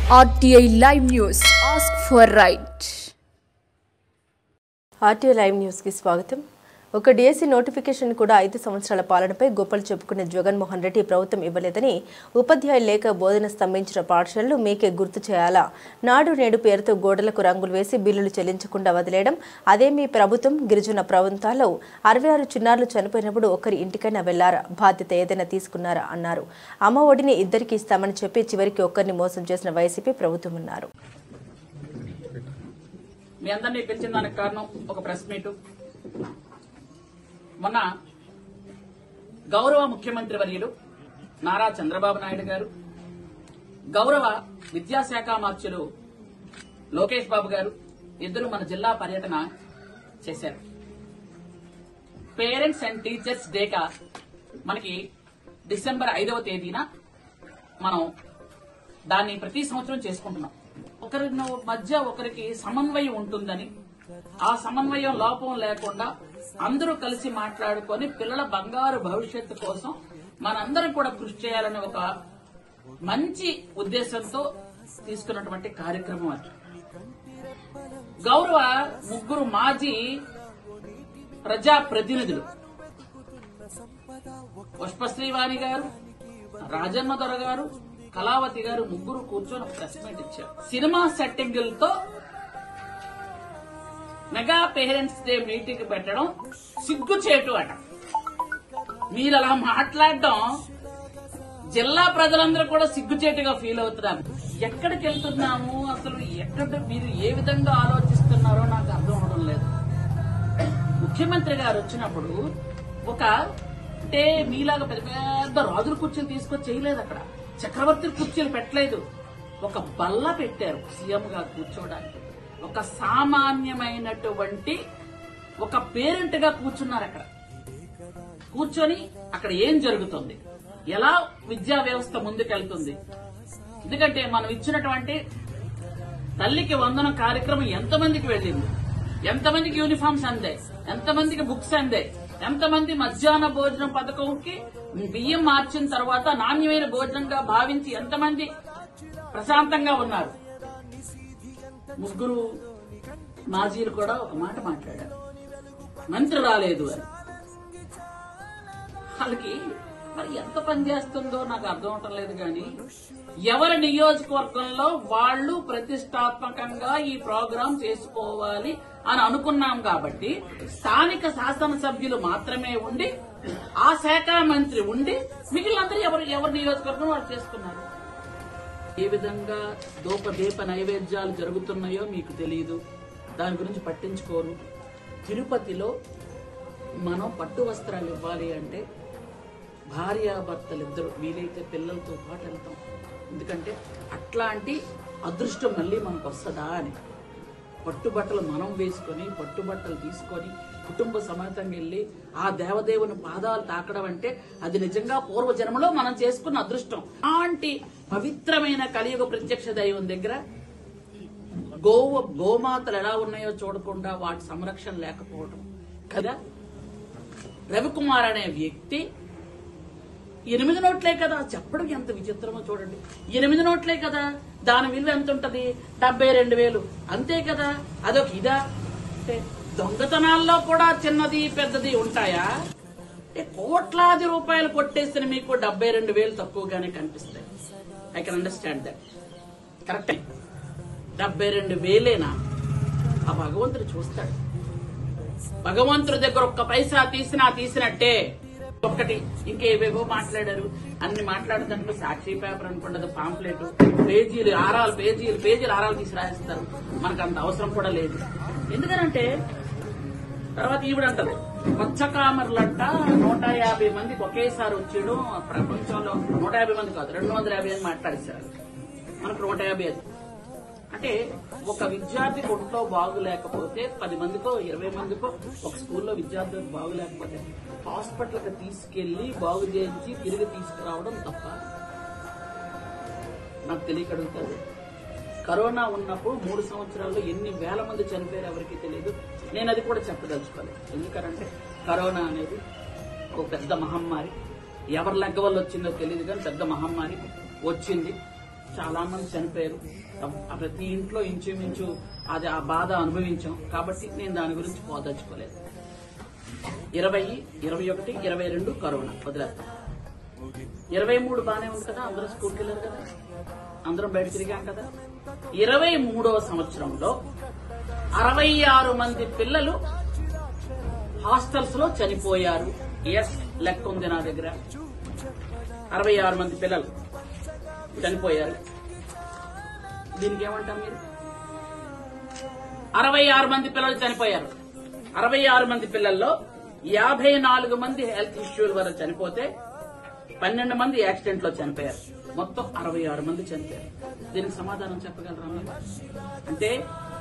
RTI Live News. Ask for right. RTI Live News की स्वागతం. ఒక DSC notification కూడా 5 సంవత్సరాల పాలనపై గొప్పలు చెప్పుకునే జగన్మోహన్ రెడ్డి ప్రభుత్వం ఇవ్వలేదని ఉపాధ్యాయులు లేక బోధన స్తంభించిన పాఠశాలలు మీకే గుర్తు చేయాలా? నాడు నేడు పేరుతో గోడలకు రంగులు వేసి బిల్లులు చెల్లించకుండా వదిలేయడం అదే మీ ప్రభుత్వం. గిరిజన ప్రాంతాల్లో 66 చిన్నారులు చనిపోయినప్పుడు ఒకరి ఇంటికైనా వెళ్లారా? బాధ్యత ఏదైనా తీసుకున్నారా అన్నారు. అమ్మ ఒడిని ఇద్దరికి ఇస్తామని చెప్పి చివరికి ఒక్కరిని మోసం చేసిన వైసీపీ ప్రభుత్వం అన్నారు. మీ అందరినీ పిలిచిన దానికి కారణం ఒక ప్రెస్ మీటు. మొన్న గౌరవ ముఖ్యమంత్రి వర్యులు నారా చంద్రబాబు నాయుడు గారు, గౌరవ విద్యాశాఖ మంత్రులు లోకేష్ బాబు గారు ఇద్దరు మన జిల్లా పర్యటన చేశారు. పేరెంట్స్ అండ్ టీచర్స్ డేగా మనకి డిసెంబర్ 5వ తేదీన మనం దాన్ని ప్రతి సంవత్సరం చేసుకుంటున్నాం. ఒకరి మధ్య ఒకరికి సమన్వయం ఉంటుందని, ఆ సమన్వయం లోపం లేకుండా అందరూ కలిసి మాట్లాడుకొని పిల్లల బంగారు భవిష్యత్తు కోసం మనందరం కూడా కృషి చేయాలనే ఒక మంచి ఉద్దేశంతో తీసుకున్నటువంటి కార్యక్రమం అది. గౌరవ ముగ్గురు మాజీ ప్రజాప్రతినిధులు పుష్పశ్రీవాణి గారు, రాజన్న దొర గారు, కళావతి గారు ముగ్గురు కూర్చొని ఒక ప్రెస్ మీట్ ఇచ్చారు. సినిమా సెట్టింగులతో మెగా పేరెంట్స్ డే మీటింగ్ పెట్టడం సిగ్గుచేటు అట. మీరు అలా మాట్లాడడం జిల్లా ప్రజలందరూ కూడా సిగ్గుచేటుగా ఫీల్ అవుతున్నారు. ఎక్కడికి వెళ్తున్నాము, అసలు మీరు ఏ విధంగా ఆలోచిస్తున్నారో నాకు అర్థం అవడం లేదు. ముఖ్యమంత్రి గారు వచ్చినప్పుడు అంటే మీలాగా పెద్ద పెద్ద రాజుల కుర్చీలు తీసుకొచ్చి చేయలేదు, అక్కడ చక్రవర్తి కుర్చీలు పెట్టలేదు, ఒక బల్ల పెట్టారు సీఎం గా కూర్చోవడానికి. ఒక సామాన్యమైనటువంటి ఒక పేరెంట్ గా కూర్చున్నారు. అక్కడ కూర్చొని అక్కడ ఏం జరుగుతుంది, ఎలా విద్యా వ్యవస్థ ముందుకెళ్తుంది, ఎందుకంటే మనం ఇచ్చినటువంటి తల్లికి వందనం కార్యక్రమం ఎంతమందికి వెళ్ళింది, ఎంతమందికి యూనిఫామ్స్ అందాయి, ఎంతమందికి బుక్స్ అందాయి, ఎంతమంది మధ్యాహ్న భోజనం పథకంకి బియ్యం మార్చిన తర్వాత నాణ్యమైన భోజనంగా భావించి ఎంతమంది ప్రశాంతంగా ఉన్నారు. ముగ్గురు మాజీలు కూడా ఒక మాట మాట్లాడారు, మంత్రి రాలేదు అని. వాళ్ళకి మరి ఎంత పని చేస్తుందో నాకు అర్థం అవటం లేదు. కానీ ఎవరి నియోజకవర్గంలో వాళ్ళు ప్రతిష్టాత్మకంగా ఈ ప్రోగ్రాం చేసుకోవాలి అని అనుకున్నాం కాబట్టి స్థానిక శాసనసభ్యులు మాత్రమే ఉండి, ఆ శాఖ మంత్రి ఉండి, మిగిలినందరూ ఎవరి నియోజకవర్గం వాళ్ళు చేసుకున్నారు. ఏ విధంగా దూపదీప నైవేద్యాలు జరుగుతున్నాయో మీకు తెలియదు, దాని గురించి పట్టించుకోరు. తిరుపతిలో మనం పట్టు వస్త్రాలు ఇవ్వాలి అంటే భార్యాభర్తలిద్దరు వీలైతే పిల్లలతో పాటు వెళ్తాం, ఎందుకంటే అట్లాంటి అదృష్టం మళ్ళీ మనకు వస్తుందా అని. పట్టుబట్టలు మనం వేసుకొని పట్టుబట్టలు తీసుకొని కుటుంబ సమేతంగా వెళ్లి ఆ దేవదేవుని పాదాలు తాకడం అంటే అది నిజంగా పూర్వజన్మలో మనం చేసుకున్న అదృష్టం. అలాంటి పవిత్రమైన కలియుగ ప్రత్యక్ష దైవం దగ్గర గోమాతలు ఎలా ఉన్నాయో చూడకుండా వాటి సంరక్షణ లేకపోవడం కదా. రవికుమార్ అనే వ్యక్తి 8 నోట్లే కదా, చెప్పడం ఎంత విచిత్రమో చూడండి. 8 నోట్లే కదా, దాని విలువ ఎంత ఉంటది? 72,000 అంతే కదా. అదొక ఇదా అంటే దొంగతనాల్లో కూడా చిన్నది పెద్దది ఉంటాయా? కోట్లాది రూపాయలు కొట్టేసిన మీకు 72,000 తక్కువగానే కనిపిస్తాయి. I can understand that. కరెక్టే, 72,000 ఆ భగవంతుడు చూస్తాడు. భగవంతుడి దగ్గర ఒక్క పైసా తీసినట్టే. ఒక్కటి ఇంకేవేవో మాట్లాడారు, అన్ని మాట్లాడుతుంటే సాక్షి పేపర్ అనుకుంటుంది, పాంప్లెట్ పేజీలు ఆరాలు తీసి రాయిస్తారు. మనకు అంత అవసరం కూడా లేదు. ఎందుకనంటే తర్వాత ఈవిడంటది మత్స్యకామర్లంట 150 మందికి ఒకేసారి వచ్చేయడం ప్రపంచంలో. 150 మంది కాదు, 250 అని మాట్లాడేశారు. మనకు 150. అంటే ఒక విద్యార్థికి ఒంట్లో బాగులేకపోతే 10 మందికో 20 మందికో ఒక స్కూల్లో విద్యార్థులకు బాగులేకపోతే హాస్పిటల్కి తీసుకెళ్లి బాగు చేయించి తిరిగి తీసుకురావడం తప్ప? నాకు తెలియకడుగుతుంది. కరోనా ఉన్నప్పుడు 3 సంవత్సరాల్లో ఎన్ని వేల మంది చనిపోయారు ఎవరికి తెలియదు. నేను అది కూడా చెప్పదలుచుకోలేదు. ఎందుకంటే కరోనా అనేది ఒక పెద్ద మహమ్మారి. ఎవరి లెక్క వల్ల వచ్చిందో తెలియదు, కానీ పెద్ద మహమ్మారి వచ్చింది. చాలా మంది చనిపోయారు. ప్రతి ఇంట్లో ఇంచుమించు అది ఆ బాధ అనుభవించాం. కాబట్టి నేను దాని గురించి పోదలుచుకోలేదు. 20, 21, 22 కరోనా వదిలేస్తాం. 23 బానే ఉంది కదా, అందరూ స్కూల్కి వెళ్ళారు కదా, అందరం బయట తిరిగాం కదా. 23వ సంవత్సరంలో 66 మంది పిల్లలు హాస్టల్స్ లో చనిపోయారు. ఎస్, లెక్క ఉంది నా దగ్గర. 66 మంది పిల్లలు చనిపోయారు. దీనికి ఏమంటాం మీరు? 66 మంది పిల్లలు చనిపోయారు. 66 మంది పిల్లల్లో 54 మంది హెల్త్ ఇష్యూల వల్ల చనిపోతే 12 మంది యాక్సిడెంట్ లో చనిపోయారు. మొత్తం 66 మంది చనిపోయారు. దీనికి సమాధానం చెప్పగలరా మీరు? అంటే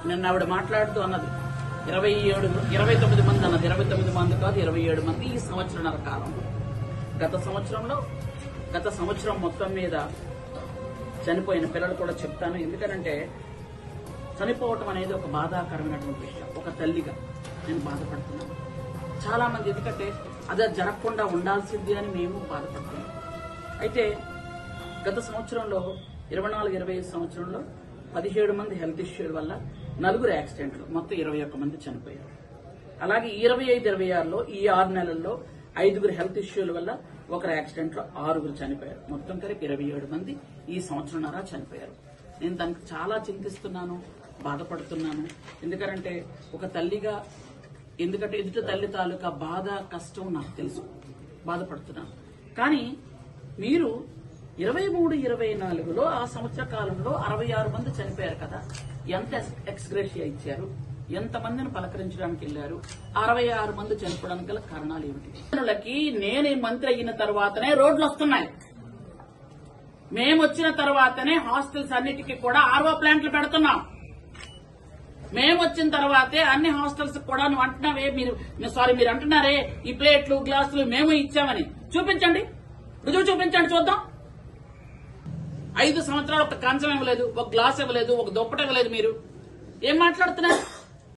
నిన్న ఆవిడ మాట్లాడుతూ అన్నది 29 మంది అన్నది. 29 మంది కాదు, 27 మంది ఈ సంవత్సరాల కాలంలో. గత సంవత్సరం మొత్తం మీద చనిపోయిన పిల్లలు కూడా చెప్తాను. ఎందుకంటే చనిపోవటం అనేది ఒక బాధాకరమైనటువంటి విషయం. ఒక తల్లిగా నేను బాధపడుతున్నాను. చాలా మంది ఎందుకంటే అది జరగకుండా ఉండాల్సింది అని మేము బాధపడుతున్నాం. అయితే గత సంవత్సరంలో 24-25 సంవత్సరంలో 17 మంది హెల్త్ ఇష్యూల వల్ల 4 యాక్సిడెంట్లు, మొత్తం 21 మంది చనిపోయారు. అలాగే 25-26లో ఈ 6 నెలల్లో 5 హెల్త్ ఇష్యూల వల్ల 1 యాక్సిడెంట్ లో 6 చనిపోయారు. మొత్తం కలిపి 27 మంది ఈ సంవత్సరంన్నర చనిపోయారు. నేను దానికి చాలా చింతిస్తున్నాను, బాధపడుతున్నాను. ఎందుకంటే ఒక తల్లిగా, ఎందుకంటే ఎదుటి తల్లి తాలూకా బాధ, కష్టం నాకు తెలుసు, బాధపడుతున్నాను. కానీ మీరు 23-24లో ఆ సంవత్సర కాలంలో 66 మంది చనిపోయారు కదా, ఎంత ఎక్స్గ్రేషియా ఇచ్చారు, ఎంతమందిని పలకరించడానికి వెళ్లారు? 66 మంది చనిపోవడానికి గల కారణాలు ఏమిటి? నేను మంత్రి అయిన తర్వాతనే రోడ్లు వస్తున్నాయి. మేము వచ్చిన తర్వాతనే హాస్టల్స్ అన్నిటికీ కూడా ఆర్ఓ ప్లాంట్లు పెడుతున్నాం. మేము వచ్చిన తర్వాతే అన్ని హాస్టల్స్ కూడా నువ్వు అంటున్నావే, మీరు అంటున్నారే ఈ ప్లేట్లు గ్లాసులు మేము ఇచ్చామని. చూపించండి, రుజువు చూపించండి చూద్దాం. 5 సంవత్సరాలు ఒక కంచం ఇవ్వలేదు, ఒక గ్లాస్ ఇవ్వలేదు, ఒక దుప్పటి ఇవ్వలేదు. మీరు ఏం మాట్లాడుతున్నారు?